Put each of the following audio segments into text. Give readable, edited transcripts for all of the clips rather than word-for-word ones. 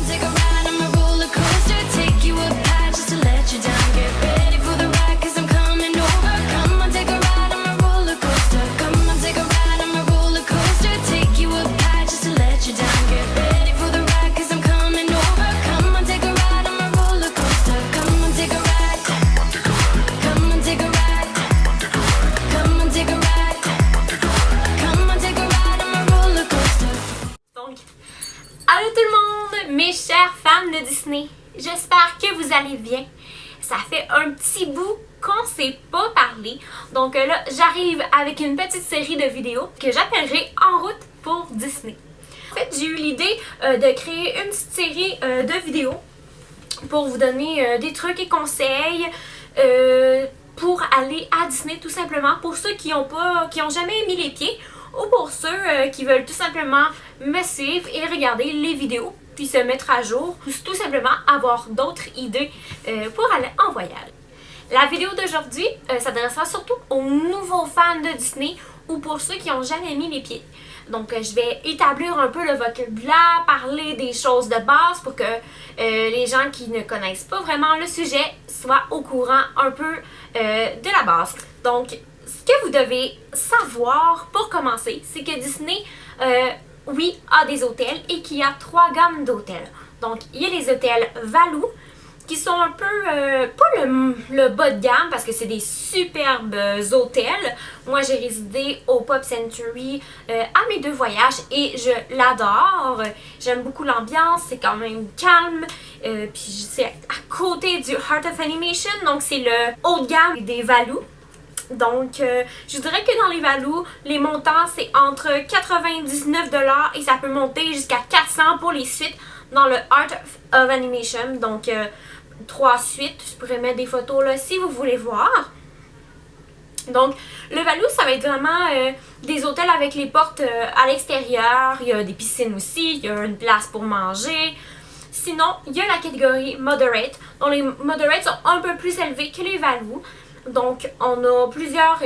take a ride, I'm a roller coaster. Take you up high just to let you down. Get ready for the ride, cause I'm coming over. Come on, take a ride, I'm a roller coaster. Come on, take a ride, I'm a roller coaster. Take you up high just to let you down. Get ready for the ride, cause I'm coming over. Come on, take a ride, I'm a roller coaster. Come on, take a ride. Come on, take a ride. Come on, take a ride. Come on, take a ride, I'm a roller coaster. Donc, allô tout le monde, mes chers fans de Disney. J'espère que vous allez bien. Ça fait un petit bout qu'on ne s'est pas parlé. Donc là, j'arrive avec une petite série de vidéos que j'appellerai En route pour Disney. En fait, j'ai eu l'idée de créer une petite série de vidéos pour vous donner des trucs et conseils pour aller à Disney tout simplement. Pour ceux qui ont jamais mis les pieds ou pour ceux qui veulent tout simplement me suivre et regarder les vidéos puis se mettre à jour, ou tout simplement avoir d'autres idées pour aller en voyage. La vidéo d'aujourd'hui s'adressera surtout aux nouveaux fans de Disney ou pour ceux qui n'ont jamais mis les pieds. Donc je vais établir un peu le vocabulaire, parler des choses de base pour que les gens qui ne connaissent pas vraiment le sujet soient au courant un peu de la base. Donc ce que vous devez savoir pour commencer, c'est que Disney oui, a des hôtels et qu'il y a 3 gammes d'hôtels. Donc, il y a les hôtels Valou, qui sont un peu, pas le bas de gamme, parce que c'est des superbes hôtels. Moi, j'ai résidé au Pop Century à mes 2 voyages et je l'adore. J'aime beaucoup l'ambiance, c'est quand même calme. Puis, c'est à côté du Heart of Animation, donc c'est le haut de gamme des Valou. Donc, je dirais que dans les Valou, les montants, c'est entre 99$ et ça peut monter jusqu'à 400$ pour les suites dans le Art of Animation. Donc, 3 suites, je pourrais mettre des photos là si vous voulez voir. Donc, le Valou, ça va être vraiment des hôtels avec les portes à l'extérieur. Il y a des piscines aussi, il y a une place pour manger. Sinon, il y a la catégorie Moderate. Donc, les Moderate sont un peu plus élevés que les Valou. Donc, on a plusieurs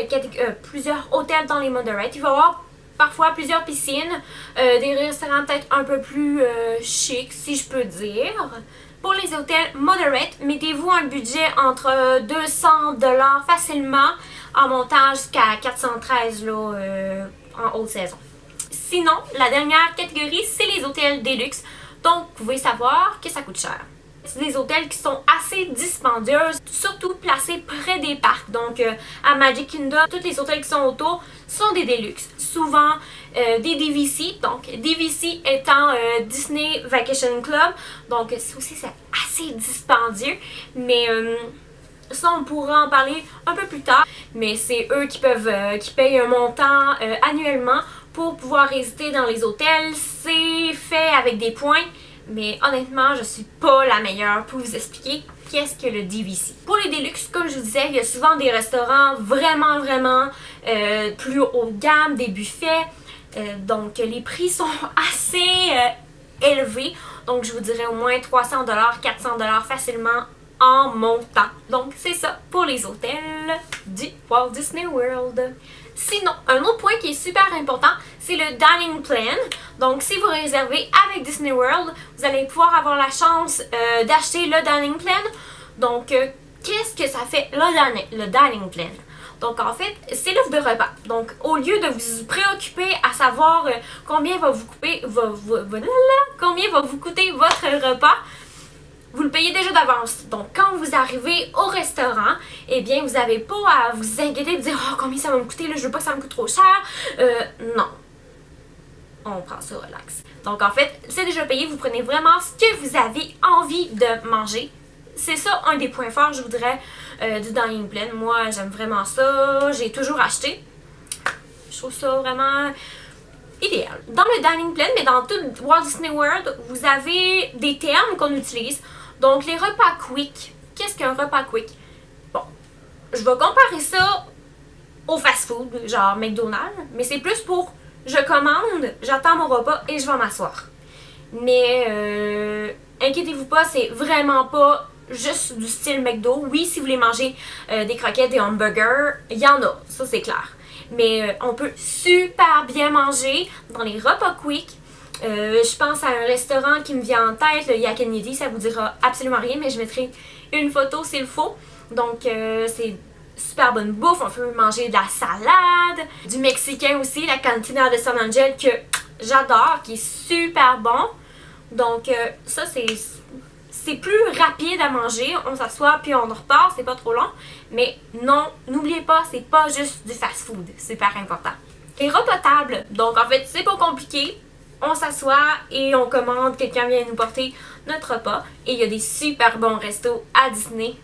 hôtels dans les Moderate. Il va y avoir parfois plusieurs piscines, des restaurants peut-être un peu plus chics, si je peux dire. Pour les hôtels Moderate, mettez-vous un budget entre 200$ facilement, en montant jusqu'à 413$ là, en haute saison. Sinon, la dernière catégorie, c'est les hôtels Deluxe. Donc, vous pouvez savoir que ça coûte cher. C'est des hôtels qui sont assez dispendieux, surtout placés près des parcs. Donc, à Magic Kingdom, tous les hôtels qui sont autour sont des Deluxe. Souvent, des DVC. Donc, DVC étant Disney Vacation Club. Donc, ça aussi, c'est assez dispendieux. Mais ça, on pourra en parler un peu plus tard. Mais c'est eux qui payent un montant annuellement pour pouvoir résider dans les hôtels. C'est fait avec des points. Mais honnêtement, je suis pas la meilleure pour vous expliquer qu'est-ce que le DVC. Pour les Deluxe, comme je vous disais, il y a souvent des restaurants vraiment plus haut de gamme, des buffets. Donc les prix sont assez élevés. Donc je vous dirais au moins 300$, 400$ facilement en montant. Donc c'est ça pour les hôtels du Walt Disney World. Sinon, un autre point qui est super important, c'est le dining plan. Donc, si vous réservez avec Disney World, vous allez pouvoir avoir la chance d'acheter le dining plan. Donc, qu'est-ce que ça fait le dining plan? Donc, en fait, c'est l'offre de repas. Donc, au lieu de vous préoccuper à savoir combien va vous coûter votre repas, vous le payez déjà d'avance. Donc, quand vous arrivez au restaurant, eh bien, vous n'avez pas à vous inquiéter de dire « Oh, combien ça va me coûter? Là, je veux pas que ça me coûte trop cher. » Non. On prend ça relax. Donc, en fait, c'est déjà payé. Vous prenez vraiment ce que vous avez envie de manger. C'est ça, un des points forts, je voudrais, du dining plan. Moi, j'aime vraiment ça. J'ai toujours acheté. Je trouve ça vraiment idéal. Dans le dining plan, mais dans tout Walt Disney World, vous avez des termes qu'on utilise. Donc, les repas quick. Qu'est-ce qu'un repas quick? Bon, je vais comparer ça au fast-food, genre McDonald's, mais c'est plus pour je commande, j'attends mon repas et je vais m'asseoir. Mais inquiétez-vous pas, c'est vraiment pas juste du style McDo. Oui, si vous voulez manger des croquettes, des hamburgers, il y en a, ça c'est clair. Mais on peut super bien manger dans les repas quick Je pense à un restaurant qui me vient en tête, le Yak and Yeti, ça vous dira absolument rien, mais je mettrai une photo s'il faut. Donc c'est super bonne bouffe, on peut manger de la salade, du mexicain aussi, la cantina de San Angel que j'adore, qui est super bon. Donc ça c'est plus rapide à manger, on s'assoit puis on repart, c'est pas trop long. Mais non, n'oubliez pas, c'est pas juste du fast-food, c'est super important. Les repas tables, donc en fait c'est pas compliqué, on s'assoit et on commande, quelqu'un vient nous porter notre repas. Et il y a des super bons restos à Disney.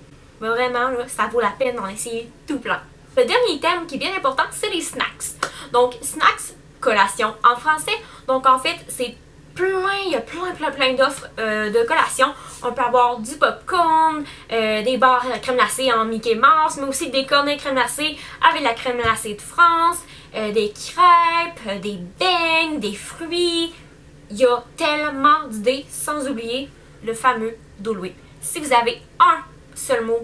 Mais vraiment, là, ça vaut la peine d'en essayer tout plein. Le dernier thème qui est bien important, c'est les snacks. Donc, snacks, collation en français. Donc, en fait, c'est il y a plein d'offres de collation. On peut avoir du popcorn, des barres crème glacée en Mickey Mouse, mais aussi des cornets crème glacée avec la crème glacée de France, des crêpes, des beignes, des fruits. Il y a tellement d'idées, sans oublier le fameux Dole Whip. Si vous avez un seul mot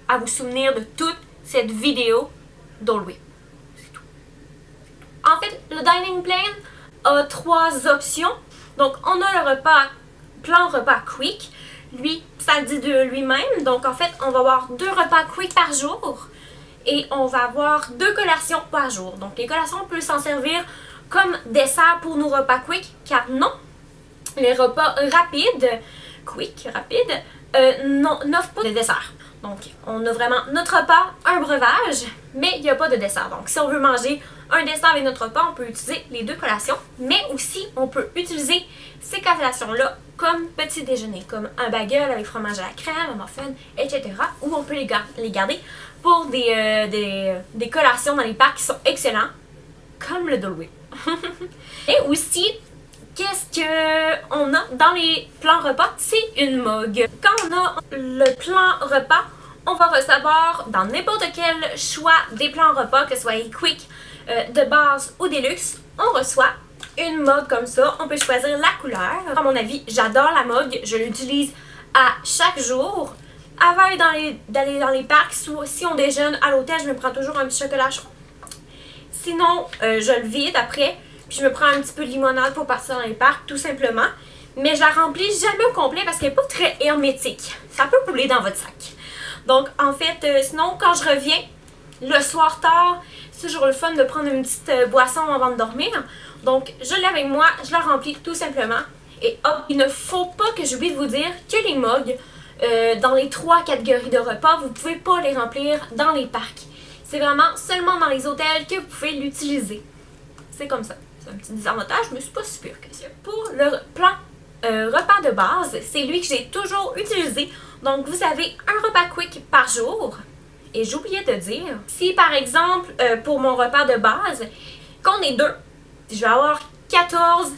à vous souvenir de toute cette vidéo, Dole Whip. C'est tout. En fait, le dining plan a 3 options. Donc, on a le plan repas quick. Lui, ça le dit de lui-même. Donc, en fait, on va avoir 2 repas quick par jour. Et on va avoir 2 collations par jour. Donc, les collations, on peut s'en servir comme dessert pour nos repas quick. Car non, les repas rapides, n'offrent pas de dessert. Donc, on a vraiment notre repas, un breuvage, mais il n'y a pas de dessert. Donc, si on veut manger un dessert avec notre repas, on peut utiliser les 2 collations, mais aussi on peut utiliser ces collations-là comme petit déjeuner, comme un bagel avec fromage à la crème, un muffin, etc. Ou on peut les garder pour des collations dans les parcs qui sont excellents, comme le Dole Whip. Et aussi, qu'est-ce qu'on a dans les plans repas? C'est une mug. Quand on a le plan repas, on va recevoir dans n'importe quel choix des plans repas, que ce soit quick, de base ou deluxe, on reçoit une mug comme ça. On peut choisir la couleur. À mon avis, j'adore la mug. Je l'utilise à chaque jour. Avant d'aller dans les parcs, si on déjeune à l'hôtel, je me prends toujours un petit chocolat chaud. Sinon, je le vide après. Puis je me prends un petit peu de limonade pour partir dans les parcs, tout simplement. Mais je la remplis jamais au complet parce qu'elle n'est pas très hermétique. Ça peut couler dans votre sac. Donc, en fait, sinon, quand je reviens le soir tard, c'est toujours le fun de prendre une petite boisson avant de dormir. Donc, je l'ai avec moi, je la remplis tout simplement. Et hop, il ne faut pas que j'oublie de vous dire que les mugs, dans les 3 catégories de repas, vous ne pouvez pas les remplir dans les parcs. C'est vraiment seulement dans les hôtels que vous pouvez l'utiliser. C'est comme ça. C'est un petit désavantage, mais c'est pas si pire que ça. Pour le plan repas de base, c'est lui que j'ai toujours utilisé. Donc, vous avez un repas quick par jour. Et j'oubliais de dire, si par exemple, pour mon repas de base, qu'on est 2, je vais avoir 14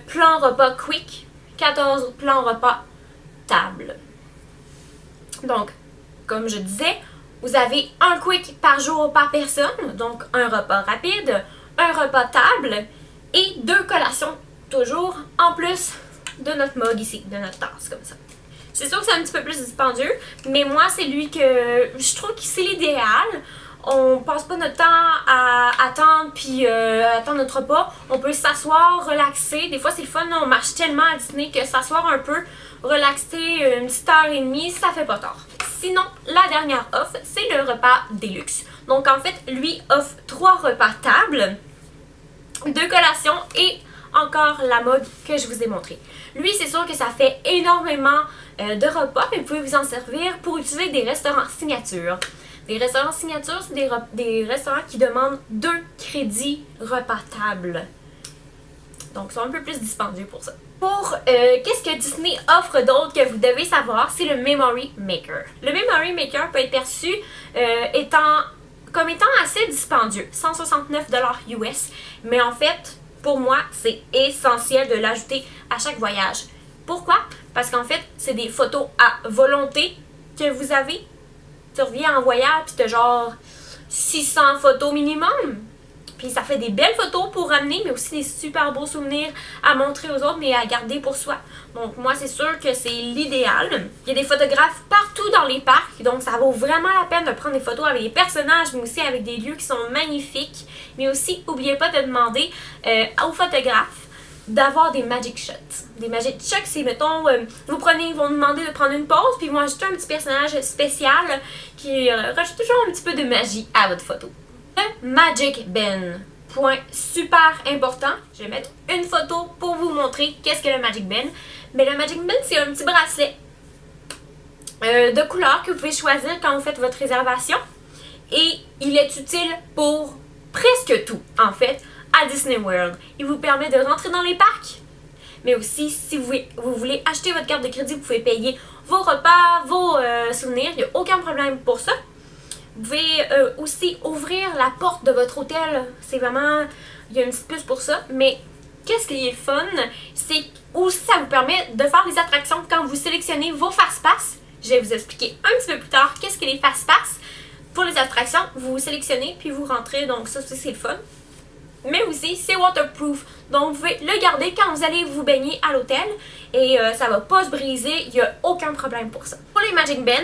plans repas quick, 14 plans repas table. Donc, comme je disais, vous avez un quick par jour par personne, donc un repas rapide, un repas table et 2 collations toujours en plus de notre mug ici, de notre tasse comme ça. C'est sûr que c'est un petit peu plus dispendieux, mais moi c'est lui que je trouve que c'est l'idéal. On passe pas notre temps à attendre puis attendre notre repas. On peut s'asseoir, relaxer. Des fois c'est le fun, on marche tellement à Disney que s'asseoir un peu, relaxer une petite heure et demie, ça fait pas tort. Sinon, la dernière offre, c'est le repas Deluxe. Donc en fait, lui offre 3 repas table, 2 collations et encore la mug que je vous ai montré. Lui, c'est sûr que ça fait énormément de repas, mais vous pouvez vous en servir pour utiliser des restaurants signature. Des restaurants signature, c'est des restaurants qui demandent 2 crédits repas table. Donc, ils sont un peu plus dispendieux pour ça. Pour qu'est-ce que Disney offre d'autre que vous devez savoir, c'est le Memory Maker. Le Memory Maker peut être perçu comme étant assez dispendieux, 169$ US, mais en fait, pour moi, c'est essentiel de l'ajouter à chaque voyage. Pourquoi? Parce qu'en fait, c'est des photos à volonté que vous avez. Tu reviens en voyage, puis tu as genre 600 photos minimum. Puis ça fait des belles photos pour ramener, mais aussi des super beaux souvenirs à montrer aux autres, mais à garder pour soi. Donc moi, c'est sûr que c'est l'idéal. Il y a des photographes partout dans les parcs, donc ça vaut vraiment la peine de prendre des photos avec des personnages, mais aussi avec des lieux qui sont magnifiques. Mais aussi, n'oubliez pas de demander aux photographes d'avoir des magic shots. Des magic shots, c'est, mettons, ils vont vous demander de prendre une pause, puis ils vont ajouter un petit personnage spécial qui rajoute toujours un petit peu de magie à votre photo. Le Magic Ben. Point super important. Je vais mettre une photo pour vous montrer qu'est-ce que le Magic Ben. Mais le Magic Ben, c'est un petit bracelet de couleur que vous pouvez choisir quand vous faites votre réservation. Et il est utile pour presque tout, en fait, à Disney World. Il vous permet de rentrer dans les parcs, mais aussi, si vous voulez acheter votre carte de crédit, vous pouvez payer vos repas, vos souvenirs. Il n'y a aucun problème pour ça. Vous pouvez aussi ouvrir la porte de votre hôtel. C'est vraiment... Il y a une petite puce pour ça. Mais qu'est-ce qui est fun, c'est aussi ça vous permet de faire des attractions quand vous sélectionnez vos fast-pass. Je vais vous expliquer un petit peu plus tard qu'est-ce que les fast-pass. Pour les attractions, vous sélectionnez puis vous rentrez. Donc ça c'est le fun. Mais aussi, c'est waterproof. Donc, vous pouvez le garder quand vous allez vous baigner à l'hôtel. Et ça va pas se briser. Il n'y a aucun problème pour ça. Pour les Magic Ben,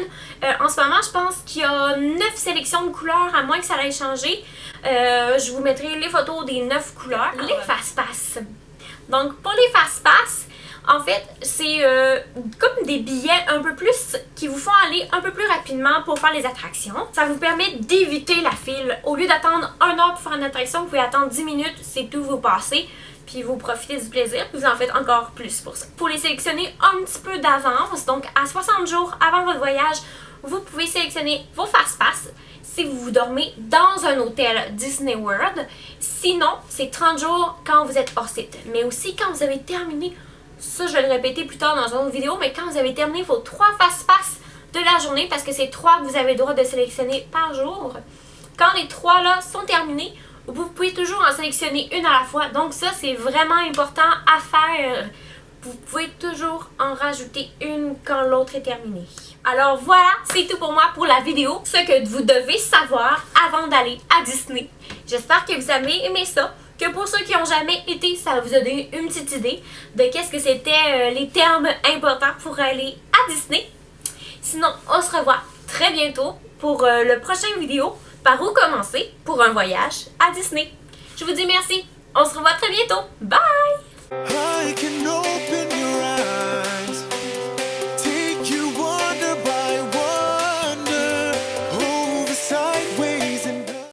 en ce moment, je pense qu'il y a 9 sélections de couleurs, à moins que ça aille changer. Je vous mettrai les photos des 9 couleurs. Les fast-pass. Donc, pour les fast-pass, en fait, c'est comme des billets un peu plus qui vous font aller un peu plus rapidement pour faire les attractions. Ça vous permet d'éviter la file. Au lieu d'attendre 1 heure pour faire une attraction, vous pouvez attendre 10 minutes, c'est tout, vous passez, puis vous profitez du plaisir, puis vous en faites encore plus pour ça. Pour les sélectionner un petit peu d'avance, donc à 60 jours avant votre voyage, vous pouvez sélectionner vos fast-pass si vous dormez dans un hôtel Disney World. Sinon, c'est 30 jours quand vous êtes hors site. Mais aussi quand vous avez terminé, ça je vais le répéter plus tard dans une autre vidéo, mais quand vous avez terminé vos 3 fast-pass de la journée, parce que c'est 3 que vous avez le droit de sélectionner par jour, quand les 3 là sont terminés, vous pouvez toujours en sélectionner une à la fois. Donc ça c'est vraiment important à faire. Vous pouvez toujours en rajouter une quand l'autre est terminée. Alors voilà, c'est tout pour moi pour la vidéo. Ce que vous devez savoir avant d'aller à Disney. J'espère que vous avez aimé ça. Que pour ceux qui n'ont jamais été, ça vous a donné une petite idée de qu'est-ce que c'était les termes importants pour aller à Disney. Sinon, on se revoit très bientôt pour le prochain vidéo par où commencer pour un voyage à Disney. Je vous dis merci. On se revoit très bientôt. Bye!